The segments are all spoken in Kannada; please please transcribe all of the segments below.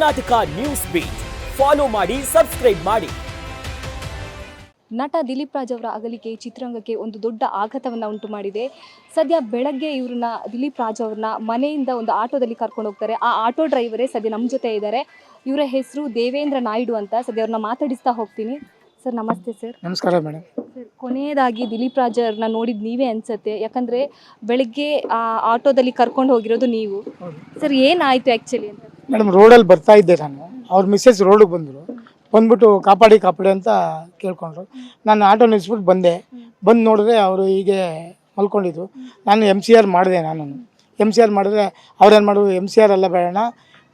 ಕರ್ನಾಟಕ ನ್ಯೂಸ್ ಬೀಟ್ ಫಾಲೋ ಮಾಡಿ, ಸಬ್ಸ್ಕ್ರೈಬ್ ಮಾಡಿ. ನಟ ದಿಲೀಪ್ ರಾಜ್ ಅವರ ಅಗಲಿಕೆ ಚಿತ್ರರಂಗಕ್ಕೆ ಒಂದು ದೊಡ್ಡ ಆಘಾತವನ್ನು ಉಂಟು ಮಾಡಿದೆ. ಸದ್ಯ ಬೆಳಗ್ಗೆ ಇವ್ರನ್ನ ದಿಲೀಪ್ ರಾಜ್ ಅವ್ರನ್ನ ಮನೆಯಿಂದ ಒಂದು ಆಟೋದಲ್ಲಿ ಕರ್ಕೊಂಡು ಹೋಗ್ತಾರೆ. ಆ ಆಟೋ ಡ್ರೈವರೇ ಸದ್ಯ ನಮ್ಮ ಜೊತೆ ಇದ್ದಾರೆ. ಇವರ ಹೆಸರು ದೇವೇಂದ್ರ ನಾಯ್ಡು ಅಂತ. ಸದ್ಯ ಅವ್ರನ್ನ ಮಾತಾಡಿಸ್ತಾ ಹೋಗ್ತೀನಿ. ಸರ್ ನಮಸ್ತೆ ಸರ್. ನಮಸ್ಕಾರ ಮೇಡಮ್. ಸರ್, ಕೊನೆಯದಾಗಿ ದಿಲೀಪ್ ರಾಜ್ ಅವ್ರನ್ನ ನೋಡಿದ್ದು ನೀವೇ ಅನ್ಸುತ್ತೆ, ಯಾಕಂದರೆ ಬೆಳಗ್ಗೆ ಆ ಆಟೋದಲ್ಲಿ ಕರ್ಕೊಂಡು ಹೋಗಿರೋದು ನೀವು. ಸರ್ ಏನಾಯಿತು ಆ್ಯಕ್ಚುಲಿ ಅಂತ? ಮೇಡಮ್, ರೋಡಲ್ಲಿ ಬರ್ತಾ ಇದ್ದೆ ನಾನು. ಅವ್ರ ಮಿಸ್ಸೆಸ್ ರೋಡಿಗೆ ಬಂದ್ಬಿಟ್ಟು ಕಾಪಾಡಿ ಅಂತ ಕೇಳ್ಕೊಂಡ್ರು. ನಾನು ಆಟೋ ನಿಲ್ಲಿಸ್ಬಿಟ್ಟು ಬಂದು ನೋಡಿದ್ರೆ ಅವರು ಹೀಗೆ ಮಲ್ಕೊಂಡಿದ್ದು. ನಾನು MCR ಮಾಡಿದೆ. MCR ಮಾಡಿದ್ರೆ ಅವ್ರೇನು ಮಾಡೋದು, MCR ಎಲ್ಲ ಬೇಡ,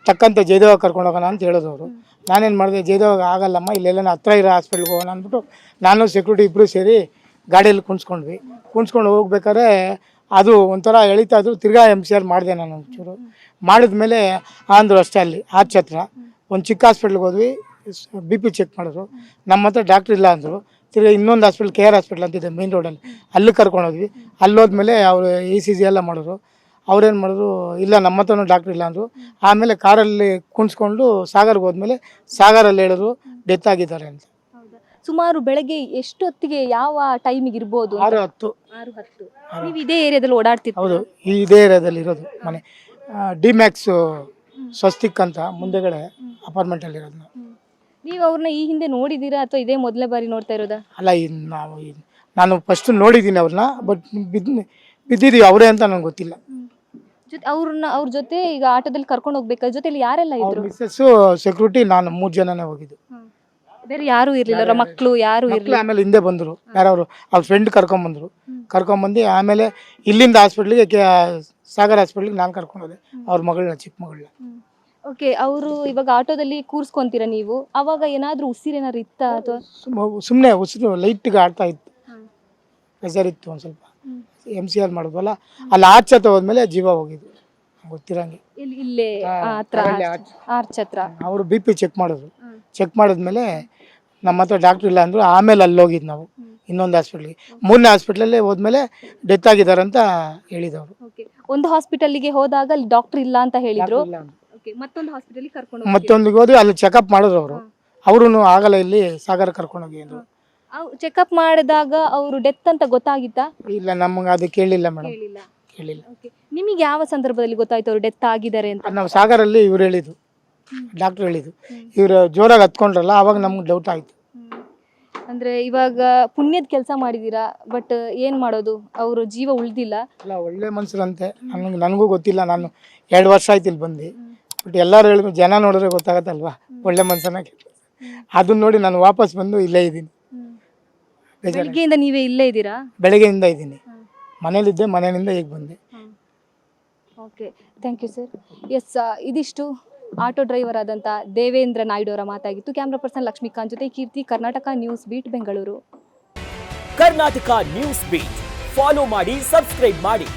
ತಕ್ಕಂತೆ ಜಯದೇವ ಕರ್ಕೊಂಡು ಹೋಗೋಣ ಅಂತ ಹೇಳಿದ್ರು ಅವರು. ನಾನೇನು ಮಾಡಿದೆ, ಜಯದೇವಾಗ ಆಗಲ್ಲಮ್ಮ, ಇಲ್ಲೆಲ್ಲ ಹತ್ರ ಇರೋ ಹಾಸ್ಪಿಟ್ಲ್ಗೆ ಹೋಗೋಣ ಅಂದ್ಬಿಟ್ಟು ನಾನು ಸೆಕ್ಯೂರಿಟಿ ಇಬ್ಬರು ಸೇರಿ ಗಾಡಿಯಲ್ಲಿ ಕುಣಿಸ್ಕೊಂಡು ಹೋಗ್ಬೇಕಾದ್ರೆ ಅದು ಒಂಥರ ಎಳಿತಾ ಇದ್ರು. ತಿರ್ಗಾ MCR ಮಾಡಿದೆ ನಾನು ಒಂಚೂರು. ಮಾಡಿದ್ಮೇಲೆ ಅಂದರು ಅಷ್ಟೇ. ಅಲ್ಲಿ ಆಚೆ ಹತ್ರ ಒಂದು ಚಿಕ್ಕ ಹಾಸ್ಪಿಟ್ಲಿಗೆ ಹೋದ್ವಿ. BP ಚೆಕ್ ಮಾಡಿದ್ರು. ನಮ್ಮ ಹತ್ರ ಡಾಕ್ಟ್ರ್ ಇಲ್ಲ ಅಂದರು. ತಿರ್ಗಿ ಇನ್ನೊಂದು ಹಾಸ್ಪಿಟ್ಲ್, KR ಹಾಸ್ಪಿಟ್ಲ್ ಅಂತಿದೆ ಮೇನ್ ರೋಡಲ್ಲಿ, ಅಲ್ಲಿ ಕರ್ಕೊಂಡೋದ್ವಿ. ಅಲ್ಲೋದ್ಮೇಲೆ ಅವರು ECG ಎಲ್ಲ ಮಾಡಿದ್ರು. ಅವ್ರೇನು ಮಾಡಿದ್ರು, ಇಲ್ಲ ನಮ್ಮ ಹತ್ರನೂ ಡಾಕ್ಟ್ರ್ ಇಲ್ಲ ಅಂದರು. ಆಮೇಲೆ ಕಾರಲ್ಲಿ ಕುಣಿಸ್ಕೊಂಡು ಸಾಗರ್ಗೆ ಹೋದ್ಮೇಲೆ ಸಾಗರಲ್ಲಿ ಹೇಳಿದ್ರು ಡೆತ್ ಆಗಿದ್ದಾರೆ ಅಂತ. ಸುಮಾರು ಬೆಳಗ್ಗೆ ಎಷ್ಟು ಹೊತ್ತಿಗೆ, ಯಾವ ಟೈಮಿಗೆ ಇರ್ಬೋದು? 6:10. 6:10. ನೀವು ಇದೇ ಏರಿಯಾದಲ್ಲಿ ಓಡಾಡ್ತಿದ್ದೀರಾ? ಹೌದು, ಇದೇ ಏರಿಯಾದಲ್ಲಿ ಇರೋದು ಮನೆ. D-Max ಸ್ವಸ್ತಿಕ್ ಅಂತ ಮುಂದೆಗಡೆ ಅಪಾರ್ಟ್ಮೆಂಟಲ್ಲಿ ಇರೋದು ನಾವು. ನೀವು ಅವ್ರನ್ನ ಈ ಹಿಂದೆ ನೋಡಿದ್ದೀರಾ ಅಥವಾ ಇದೇ ಮೊದಲೇ ಬಾರಿ ನೋಡ್ತಾ ಇರೋದಾ? ಅಲ್ಲ, ನಾನು ಫಸ್ಟ್ ನೋಡಿದ್ದೀನಿ ಅವ್ರನ್ನ, ಬಟ್ ಬಿದ್ದಿದ್ದೀವಿ ಅವರೇ ಅಂತ ನನಗೆ ಗೊತ್ತಿಲ್ಲ. ಅವ್ರ ಜೊತೆ ಈಗ ಆಟೋದಲ್ಲಿ ಕರ್ಕೊಂಡು ಹೋಗ್ಬೇಕಾದ್ರೆ ಜೊತೆಲಿ ಯಾರೆಲ್ಲ ಇದ್ರು? ಮಿಸ್ಸಸ್ಸು, ಸೆಕ್ಯೂರಿಟಿ, ನಾನು 3 ಜನನೇ ಹೋಗಿದ್ದು. ಬೇರೆ ಯಾರು ಇರ್ಲಿಲ್ಲ? ಮಕ್ಕಳು ಯಾರು ಇರಲಿಲ್ಲ? ಆಮೇಲೆ ಹಿಂದೆ ಬಂದರು ಯಾರವರು, ಅವ್ರ ಫ್ರೆಂಡ್ ಕರ್ಕೊಂಬಂದು ಆಮೇಲೆ ಇಲ್ಲಿಂದ ಹಾಸ್ಪಿಟ್ಲಿಗೆ, ಸಾಗರ್ ಹಾಸ್ಪಿಟ್ಲಿಗೆ ನಾನು ಕರ್ಕೊಂಡೋದೆ ಅವ್ರ ಮಗಳನ್ನ, ಚಿಕ್ಕ ಮಗಳನ್ನ. ಓಕೆ, ಅವರು ಇವಾಗ ಆಟೋದಲ್ಲಿ ಕೂರಿಸ್ಕೊಂತೀರಾ ನೀವು? ಅವಾಗ ಏನಾದರೂ ಉಸಿರೇನಾದ್ರು ಇತ್ತಾ ಅಥವಾ? ಸುಮ್ಮನೆ ಉಸಿರು ಲೈಟ್ಗೆ ಆಡ್ತಾ ಇತ್ತು, ಪ್ರೆಷರ್ ಇತ್ತು ಒಂದು ಸ್ವಲ್ಪ. MCR ಮಾಡಿದ್ವಲ್ಲ, ಅಲ್ಲಿ ಆರ್ಚ್ ಹತ್ರ ಹೋದ್ಮೇಲೆ ಜೀವ ಹೋಗಿದ್ದು ಗೊತ್ತಿರಂಗೆ. ಇಲ್ಲೇ ಆರ್ಚ್ ಹತ್ರ ಅವರು BP ಚೆಕ್ ಮಾಡಿದ್ಮೇಲೆ ನಮ್ಮ ಹತ್ರ ಡಾಕ್ಟ್ರ್ ಇಲ್ಲ ಅಂದರು. ಆಮೇಲೆ ಅಲ್ಲಿ ಹೋಗಿದ್ದು ನಾವು ಇನ್ನೊಂದು ಹಾಸ್ಪಿಟ್ಲಿಗೆ. 3ನೇ ಹಾಸ್ಪಿಟ್ಲಲ್ಲೇ ಹೋದ್ಮೇಲೆ ಡೆತ್ ಆಗಿದ್ದಾರೆ ಅಂತ ಹೇಳಿದವರು. ಒಂದು ಹಾಸ್ಪಿಟಲ್ಗೆ ಹೋದಾಗ ಅಲ್ಲಿ ಡಾಕ್ಟರ್ ಇಲ್ಲ ಅಂತ ಹೇಳಿದ್ರು. ಮತ್ತೊಂದು ಹಾಸ್ಪಿಟಲ್ಗೆ ಕರ್ಕೊಂಡು ಮತ್ತೊಂದಿಗೆ ಹೋದ್ವಿ, ಅಲ್ಲಿ ಚೆಕಪ್ ಮಾಡಿದ್ರು ಅವರು ಆಗಲ್ಲ, ಇಲ್ಲಿ ಸಾಗರ ಕರ್ಕೊಂಡೋಗಿ ಅಂದರು. ಚೆಕಪ್ ಮಾಡಿದಾಗ ಅವರು ಡೆತ್ ಅಂತ ಗೊತ್ತಾಗಿತ್ತಾ? ಇಲ್ಲ, ನಮ್ಗೆ ಅದು ಕೇಳಿಲ್ಲ ಮೇಡಮ್, ಕೇಳಿಲ್ಲ. ನಿಮಗೆ ಯಾವ ಸಂದರ್ಭದಲ್ಲಿ ಗೊತ್ತಾಯ್ತು ಅವರು ಡೆತ್ ಆಗಿದ್ದಾರೆ ಅಂತ? ನಾವು ಸಾಗರಲ್ಲಿ ಇವ್ರು ಹೇಳಿದ್ದು, ಡಾಕ್ಟರ್ ಹೇಳಿದ್ದು. ಇವರು ಜೋರಾಗಿ ಹತ್ಕೊಂಡ್ರಲ್ಲ, ಅವಾಗ ನಮ್ಗೆ ಡೌಟ್ ಆಯಿತು. ಅಂದರೆ ಇವಾಗ ಪುಣ್ಯದ ಕೆಲಸ ಮಾಡಿದ್ದೀರಾ, ಬಟ್ ಏನು ಮಾಡೋದು, ಅವರು ಜೀವ ಉಳಿದಿಲ್ಲ. ಅಲ್ಲ, ಒಳ್ಳೆ ಮನುಷ್ಯರಂತೆ. ನನಗೂ ಗೊತ್ತಿಲ್ಲ, ನಾನು 2 ವರ್ಷ ಆಯ್ತು ಇಲ್ಲಿ ಬಂದು. ಬಟ್ ಎಲ್ಲರೂ ಹೇಳಿದ್ರು, ಜನ ನೋಡಿದ್ರೆ ಗೊತ್ತಾಗತ್ತಲ್ವಾ ಒಳ್ಳೆ ಮನುಷ್ಯನ. ಅದನ್ನ ನೋಡಿ ನಾನು ವಾಪಸ್ ಬಂದು ಇಲ್ಲೇ ಇದ್ದೀನಿ. ಬೆಳಗ್ಗೆಯಿಂದ ನೀವೇ ಇಲ್ಲೇ ಇದ್ದೀರಾ? ಬೆಳಗ್ಗೆಯಿಂದ ಇದ್ದೀನಿ, ಮನೇಲಿದ್ದೆ, ಮನೆಯಿಂದ ಈಗ ಬಂದೆ. Okay, thank you sir. Yes, ಇದಿಷ್ಟು ಆಟೋ ಡ್ರೈವರ್ ಆದಂಥ ದೇವೇಂದ್ರ ನಾಯ್ಡು ಅವರ ಮಾತಾಗಿತ್ತು. ಕ್ಯಾಮ್ರಾ ಪರ್ಸನ್ ಲಕ್ಷ್ಮೀಕಾಂತ್ ಜೊತೆ Keerthi, Karnataka news beat, Bengaluru. Karnataka news beat follow ಮಾಡಿ, ಸಬ್ಸ್ಕ್ರೈಬ್ ಮಾಡಿ.